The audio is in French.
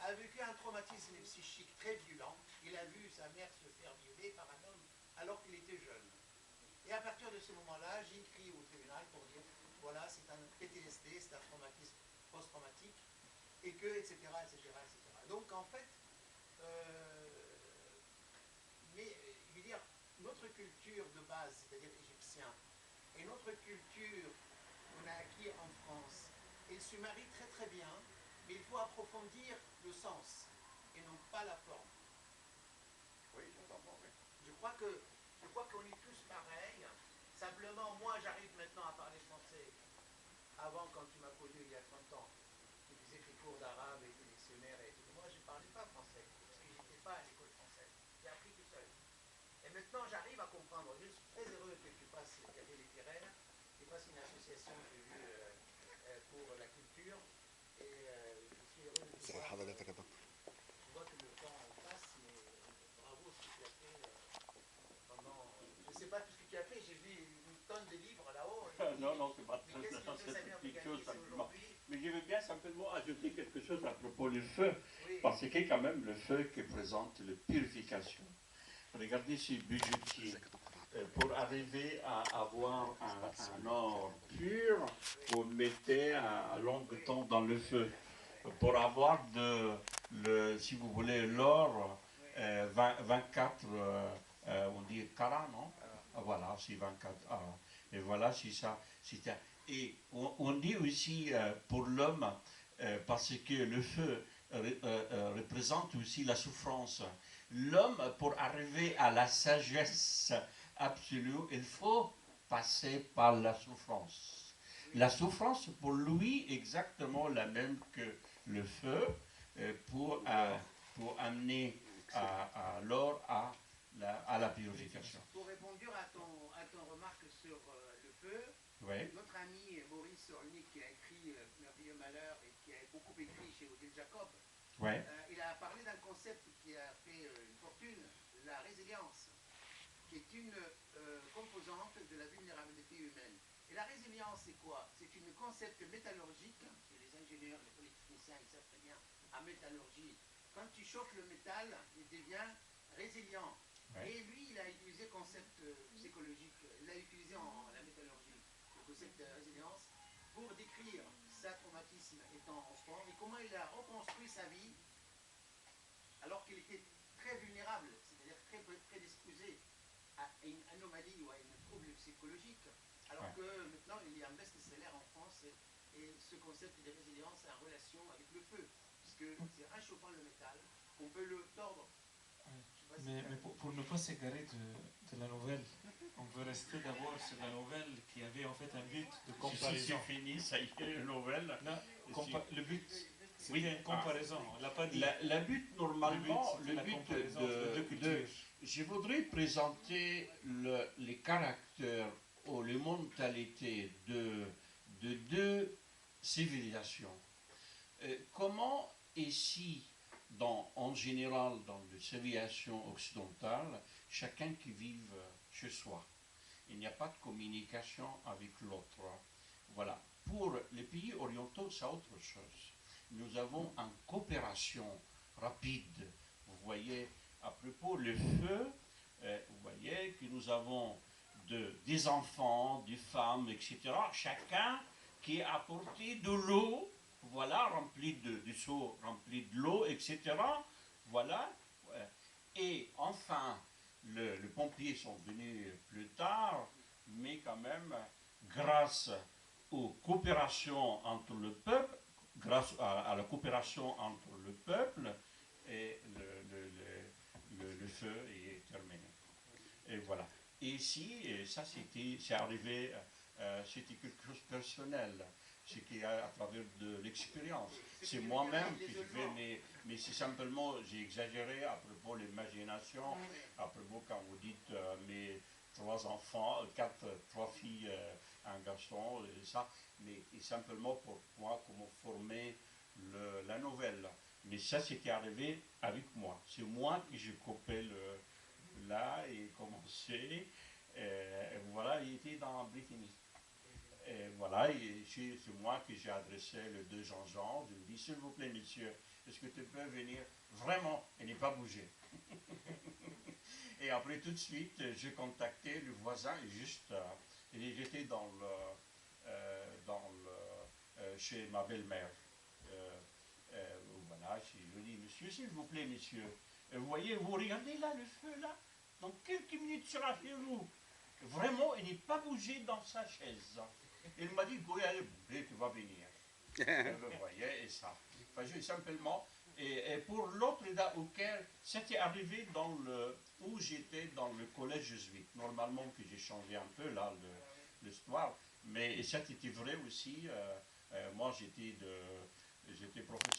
a vécu un traumatisme psychique très violent. Il a vu sa mère se faire violer par un homme alors qu'il était jeune. Et à partir de ce moment-là, j'ai écrit au tribunal pour dire, voilà, c'est un PTSD, c'est un traumatisme post-traumatique, et que, etc., etc., etc. Donc, en fait, mais, je veux dire, notre culture de base, c'est-à-dire égyptien, et notre culture qu'on a acquis en France, elle se marie très très bien, mais il faut approfondir le sens, et non pas la forme. Oui, j'entends, oui. Je crois qu'on est tous pareils. Simplement, moi, j'arrive maintenant à parler français. Avant, quand tu m'as connu il y a 30 ans, tu faisais tes cours d'arabe et tes dictionnaires et tout. Moi, je ne parlais pas français, parce que je n'étais pas à l'école française. J'ai appris tout seul. Et maintenant, j'arrive à comprendre. Je suis très heureux que tu fasses le café littéraire, que tu fasses une association pour la culture. Et je suis heureux de te voir. Je vois que le temps passe, mais bravo ce que tu as fait pendant. Je ne sais pas tout ce que tu as fait. J'ai vu une tonne de livres là-haut. Non, non, c'est pas Mais très qu'est-ce qui te c'est Seigneur de une petite gagner chose ici simplement. aujourd'hui? Mais je veux bien simplement ajouter quelque chose à propos du feu, Oui. parce que quand même le feu qui présente la purification. Regardez ce budgetier. Pour arriver à avoir un or pur, vous le mettez à long temps dans le feu. Pour avoir si vous voulez, l'or, 24, on dit carats, non? Voilà, c'est 24. Et voilà, c'est ça. Et on dit aussi pour l'homme, parce que le feu représente aussi la souffrance. L'homme, pour arriver à la sagesse absolue, il faut passer par la souffrance. La souffrance, pour lui, exactement la même que le feu, pour amener l'or à la purification. Pour répondre à ton remarque sur le feu, Oui. notre ami Maurice Olnick, qui a écrit Merveilleux Malheur et qui a beaucoup écrit chez Odile Jacob, Ouais. Il a parlé d'un concept qui a fait une fortune, la résilience, qui est une composante de la vulnérabilité humaine. Et la résilience, c'est quoi? C'est une concept métallurgique, et les ingénieurs, les polytechniciens, ils savent très bien, en métallurgie, quand tu chauffes le métal, il devient résilient. Ouais. Et lui, il a utilisé le concept psychologique, il l'a utilisé en la métallurgie, le concept de résilience, pour décrire sa traumatisme étant enfant et comment il a reconstruit sa vie alors qu'il était très vulnérable, c'est-à-dire très prédisposé à une anomalie ou à une trouble psychologique, alors que maintenant il y a un best-seller en France et ce concept de résilience est en relation avec le feu, puisque c'est en chauffant le métal qu'on peut le tordre. Mais pour ne pas s'égarer de la nouvelle, on veut rester d'abord sur la nouvelle qui avait en fait un but de comparaison. Si c'est fini, ça y est, la nouvelle. Non, le but, c'était Oui, une comparaison, on ne l'a pas dit. Le but, normalement, le but de deux cultures. Je voudrais présenter les caractères ou les mentalités de deux civilisations. Comment ici, en général, dans les civilisations occidentales, chacun qui vit chez soi. Il n'y a pas de communication avec l'autre. Voilà. Pour les pays orientaux, c'est autre chose. Nous avons une coopération rapide. Vous voyez, à propos du feu, vous voyez que nous avons des enfants, des femmes, etc. Chacun qui a apporté de l'eau, voilà, rempli de seaux remplis de l'eau, etc. Voilà. Et enfin, les pompiers sont venus plus tard, mais quand même, grâce aux coopérations entre le peuple, grâce à la coopération entre le peuple, et le feu est terminé. Et voilà. Et ici, ça c'est arrivé, c'était quelque chose de personnel, ce qui est à travers de l'expérience. C'est moi-même que je fais, mais c'est simplement, j'ai exagéré à propos de l'imagination, à propos quand vous dites mes trois enfants, trois filles, un garçon, et ça, mais et simplement pour moi, comment former la nouvelle. Mais ça, c'était arrivé avec moi. C'est moi qui j'ai coupé là et commencé. Et voilà, il était dans Brittany. Et voilà, et c'est moi que j'ai adressé le 2 Jean-Jean. Je lui dis, s'il vous plaît, monsieur, est-ce que tu peux venir vraiment et ne pas bouger? Et après, tout de suite, j'ai contacté le voisin, juste, j'étais chez ma belle-mère. Voilà, je lui dis, monsieur, s'il vous plaît, monsieur, vous voyez, vous regardez là, le feu là, dans quelques minutes sera chez vous. Vraiment, il n'est pas bougé dans sa chaise. Il m'a dit, oui, allez bouger, tu vas venir. Vous voyez, et ça. Enfin, simplement, et pour l'autre au Caire, c'était arrivé où j'étais dans le collège jésuite. Normalement, que j'ai changé un peu là l'histoire, mais ça était vrai aussi. Moi, j'étais professeur.